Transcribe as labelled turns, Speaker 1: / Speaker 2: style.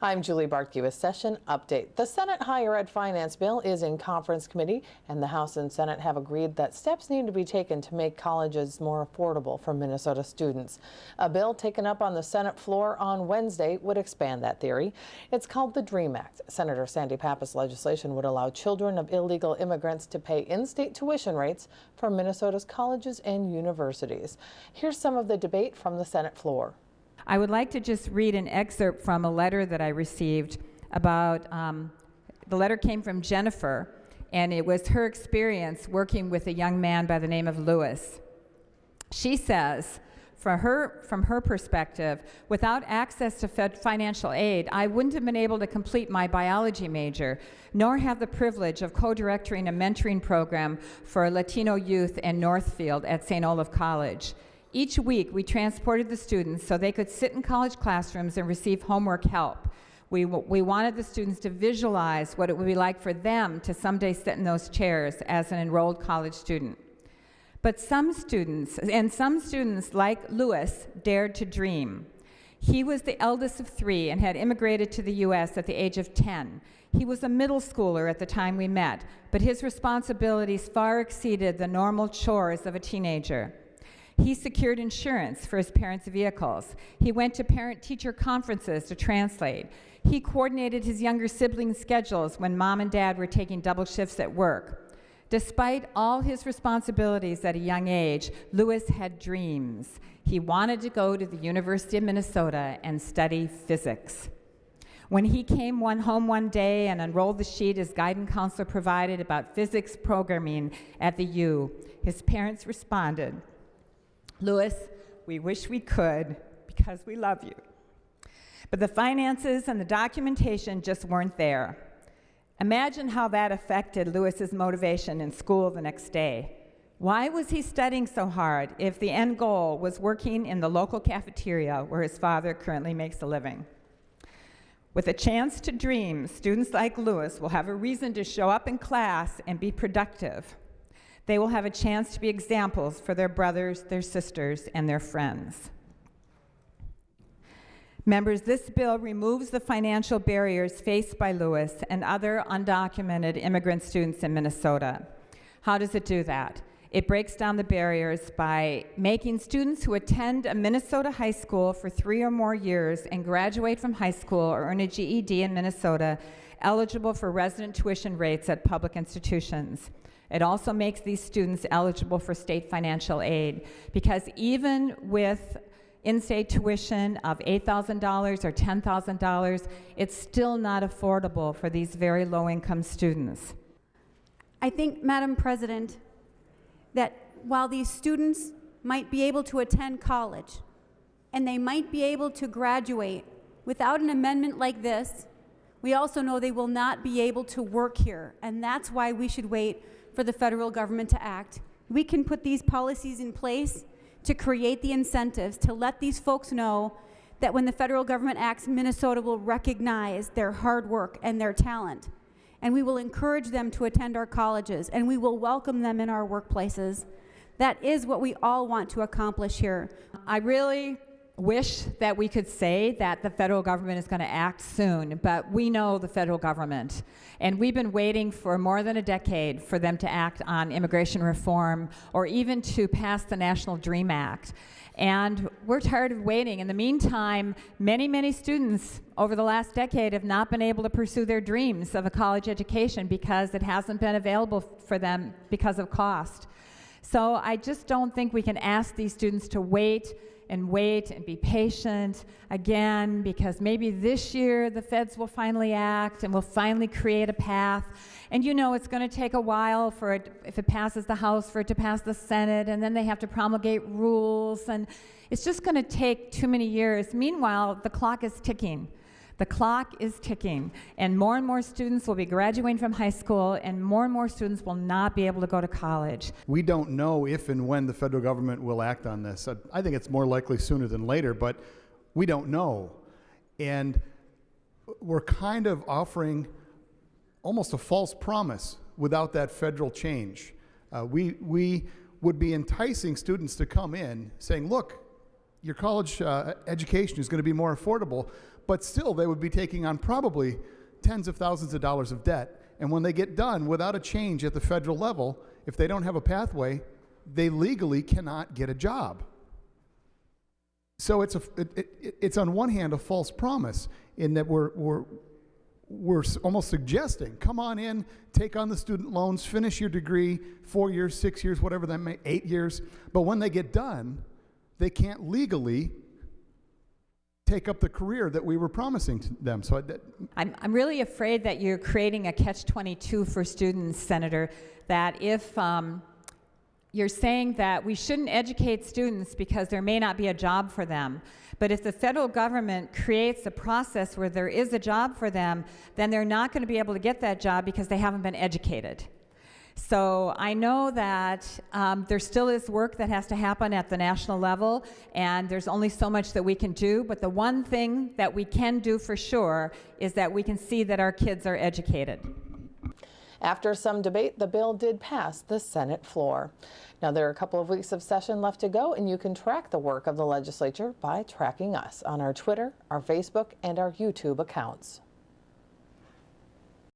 Speaker 1: I'm Julie Bartke with Session Update. The Senate Higher Ed Finance Bill is in conference committee, and the House and Senate have agreed that steps need to be taken to make colleges more affordable for Minnesota students. A bill taken up on the Senate floor on Wednesday would expand that theory. It's called the DREAM Act. Senator Sandy Pappas' legislation would allow children of illegal immigrants to pay in-state tuition rates for Minnesota's colleges and universities. Here's some of the debate from the Senate floor.
Speaker 2: I would like to just read an excerpt from a letter that I received about, the letter came from Jennifer, and it was her experience working with a young man by the name of Lewis. She says, from her perspective, without access to financial aid, I wouldn't have been able to complete my biology major, nor have the privilege of co-directing a mentoring program for Latino youth in Northfield at St. Olaf College. Each week, we transported the students so they could sit in college classrooms and receive homework help. We wanted the students to visualize what it would be like for them to someday sit in those chairs as an enrolled college student. But some students like Lewis dared to dream. He was the eldest of 3 and had immigrated to the U.S. at the age of 10. He was a middle schooler at the time we met, but his responsibilities far exceeded the normal chores of a teenager. He secured insurance for his parents' vehicles. He went to parent-teacher conferences to translate. He coordinated his younger siblings' schedules when mom and dad were taking double shifts at work. Despite all his responsibilities at a young age, Lewis had dreams. He wanted to go to the University of Minnesota and study physics. When he came home one day and unrolled the sheet his guidance counselor provided about physics programming at the U, his parents responded, "Lewis, we wish we could because we love you." But the finances and the documentation just weren't there. Imagine how that affected Lewis's motivation in school the next day. Why was he studying so hard if the end goal was working in the local cafeteria where his father currently makes a living? With a chance to dream, students like Lewis will have a reason to show up in class and be productive. They will have a chance to be examples for their brothers, their sisters, and their friends. Members, this bill removes the financial barriers faced by Lewis and other undocumented immigrant students in Minnesota. How does it do that? It breaks down the barriers by making students who attend a Minnesota high school for 3 or more years and graduate from high school or earn a GED in Minnesota eligible for resident tuition rates at public institutions. It also makes these students eligible for state financial aid because even with in-state tuition of $8,000 or $10,000, it's still not affordable for these very low-income students.
Speaker 3: I think, Madam President, that while these students might be able to attend college and they might be able to graduate without an amendment like this, we also know they will not be able to work here, and that's why we should wait for the federal government to act. We can put these policies in place to create the incentives to let these folks know that when the federal government acts, Minnesota will recognize their hard work and their talent. And we will encourage them to attend our colleges, and we will welcome them in our workplaces. That is what we all want to accomplish here.
Speaker 2: I really wish that we could say that the federal government is going to act soon, but we know the federal government, and we've been waiting for more than a decade for them to act on immigration reform or even to pass the National DREAM Act. And we're tired of waiting. In the meantime, many students over the last decade have not been able to pursue their dreams of a college education because it hasn't been available for them because of cost. So I just don't think we can ask these students to wait and be patient again, because maybe this year the feds will finally act and will finally create a path. And you know it's going to take a while for it, if it passes the House, for it to pass the Senate, and then they have to promulgate rules, and it's just going to take too many years. Meanwhile, the clock is ticking. The clock is ticking, and more students will be graduating from high school, and more students will not be able to go to college.
Speaker 4: We don't know if and when the federal government will act on this. I think it's more likely sooner than later, but we don't know. And we're kind of offering almost a false promise without that federal change. We would be enticing students to come in saying, look, your college education is going to be more affordable, but still they would be taking on probably tens of thousands of dollars of debt. And when they get done without a change at the federal level, if they don't have a pathway, they legally cannot get a job. So it's on one hand a false promise in that we're almost suggesting, come on in, take on the student loans, finish your degree, 4 years, 6 years, whatever that may, 8 years. But when they get done, they can't legally take up the career that we were promising to them. So
Speaker 2: I'm really afraid that you're creating a catch-22 for students, Senator, that if you're saying that we shouldn't educate students because there may not be a job for them. But if the federal government creates a process where there is a job for them, then they're not going to be able to get that job because they haven't been educated. So I know that there still is work that has to happen at the national level, and there's only so much that we can do, but the one thing that we can do for sure is that we can see that our kids are educated.
Speaker 1: After some debate, the bill did pass the Senate floor. Now, there are a couple of weeks of session left to go, and you can track the work of the legislature by tracking us on our Twitter, our Facebook, and our YouTube accounts.